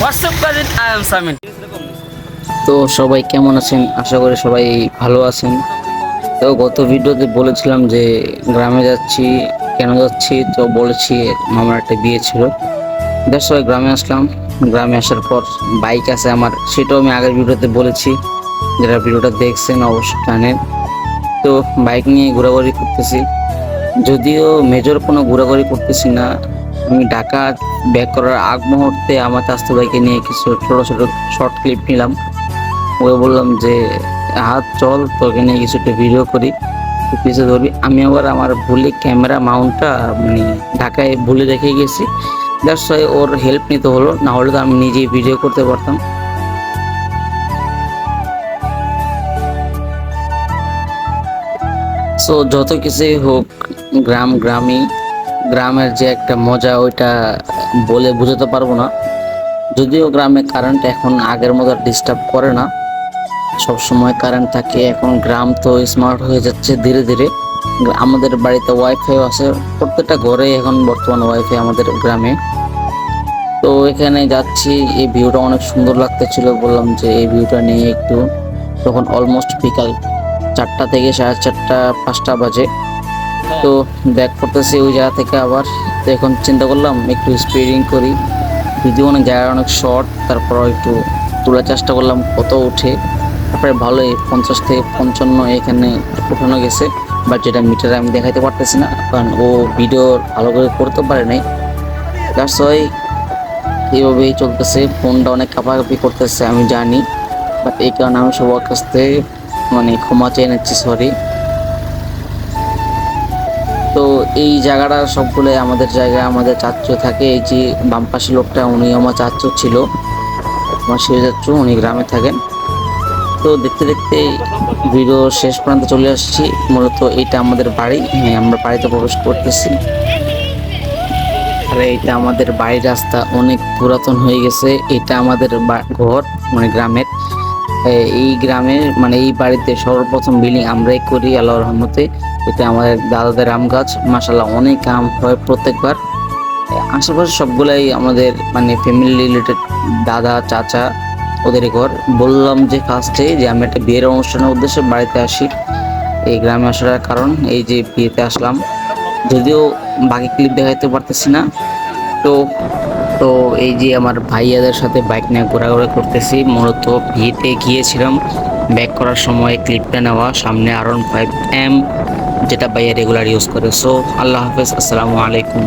WhatsApp করেন I am Samin. তো সবাই কেমন আছেন? আশা করি সবাই ভালো আছেন। তো গত ভিডিওতে বলেছিলাম যে গ্রামে যাচ্ছি। কেন যাচ্ছি তো বলেছি, মামার একটা বিয়ে ছিল। সবাই গ্রামে আসলাম। গ্রামে আসার পর বাইক আছে আমার, সেটাও আমি আগের ভিডিওতে বলেছি। যারা ভিডিওটা দেখছেন অবশ্যই জানেন। তো বাইক নিয়ে ঘোরাঘুরি করতেছি, যদিও মেজর কোনো ঘোরাঘুরি করতেছি না। আমি ঢাকা ব্যাক করার আগ মুহূর্তে আমার চাস্তো ভাইকে নিয়ে কিছু ছোট ছোট শর্ট ক্লিপ নিলাম। ওকে বললাম যে হাত চল, তোকে নিয়ে কিছু একটা ভিডিও করি, তুই পিছিয়ে ধরবি। আমি আবার আমার ভুলে ক্যামেরা মাউন্টটা মানে ঢাকায় ভুলে রেখে গেছি। দ্যাটস ওয়াই ওর হেল্প নিতে হলো, না হলে তো আমি নিজেই ভিডিও করতে পারতাম। সো যত কিছুই হোক, গ্রাম গ্রামই। গ্রামের যে একটা মজা ওইটা বলে বোঝাতে পারবো না। যদিও গ্রামে কারেন্ট এখন আগের মতো ডিস্টার্ব করে না, সব সময় কারেন্ট থাকে। এখন গ্রাম তো স্মার্ট হয়ে যাচ্ছে ধীরে ধীরে। আমাদের বাড়িতে ওয়াইফাই আছে, প্রত্যেকটা ঘরে এখন বর্তমান ওয়াইফাই আমাদের গ্রামে। তো এখানে যাচ্ছি, এই ভিউটা অনেক সুন্দর লাগতেছিল, বললাম যে এই ভিউটা নিয়ে একটু। তখন অলমোস্ট বিকাল 4টা থেকে 4:30 5টা বাজে। তো ব্যাক করতেছি ওই জায়গা থেকে আবার। তো এখন চিন্তা করলাম একটু স্পিডিং করি, যদিও অনেক জায়গা অনেক শর্ট, তারপর একটু তোলার চেষ্টা করলাম কত উঠে। তারপরে ভালোই 50 থেকে 55 এখানে উঠানো গেছে। বাট যেটা মিটারে আমি দেখাইতে পারতেছি না, কারণ ও ভিডিও ভালো করে করতে পারে নাই। দ্যাটস ওয়াই এইভাবেই চলতেছে। ফোনটা অনেক কাঁপাকাঁপি করতেছে আমি জানি, বাট এই কারণে আমি সবার কাছ থেকে মানে ক্ষমা চেয়ে নিচ্ছি, সরি। তো এই জায়গাটা সবগুলো আমাদের জায়গায়, আমাদের চাচ্চু থাকে। এই যে বাম পাশে লোকটা, উনি আমার চাচ্চু ছিল, আমার শিব চাচ্চু, উনি গ্রামে থাকেন। তো দেখতে দেখতে ভিডিও শেষ পর্যন্ত চলে আসছি। মূলত এটা আমাদের বাড়ি, হ্যাঁ আমরা বাড়িতে প্রবেশ করতেছি। আর এটা আমাদের বাড়ির রাস্তা অনেক পুরাতন হয়ে গেছে। এটা আমাদের ঘর, মানে গ্রামের। এই গ্রামের মানে এই বাড়িতে সর্বপ্রথম বিল্ডিং আমরাই করি আল্লাহর রহমতে। এটা আমাদের দাদাদের আম গাছ, মাশাআল্লাহ অনেক আম হয় প্রত্যেকবার। আশেপাশে সবগুলাই আমাদের মানে ফ্যামিলি রিলেটেড, দাদা চাচা ওদের ঘর। বললাম যে ফার্স্টে যে আমি একটা বিয়ের অনুষ্ঠানের উদ্দেশ্যে বাড়িতে আসি। এই গ্রামে আসার কারণ এই যে বিয়েতে আসলাম, যদিও বাকি ক্লিপ দেখাইতে পারতেছি না। তো তো এই যে আমার ভাইয়াদের সাথে বাইক নিয়ে ঘোরাঘুরি করতেছি। মূলত বিয়েতে গিয়েছিলাম, ব্যাক করার সময় ক্লিপটা নেওয়া। সামনে R15M, যেটা ভাইয়া রেগুলার ইউজ করে। সো আল্লাহ হাফেজ, আসসালামু আলাইকুম।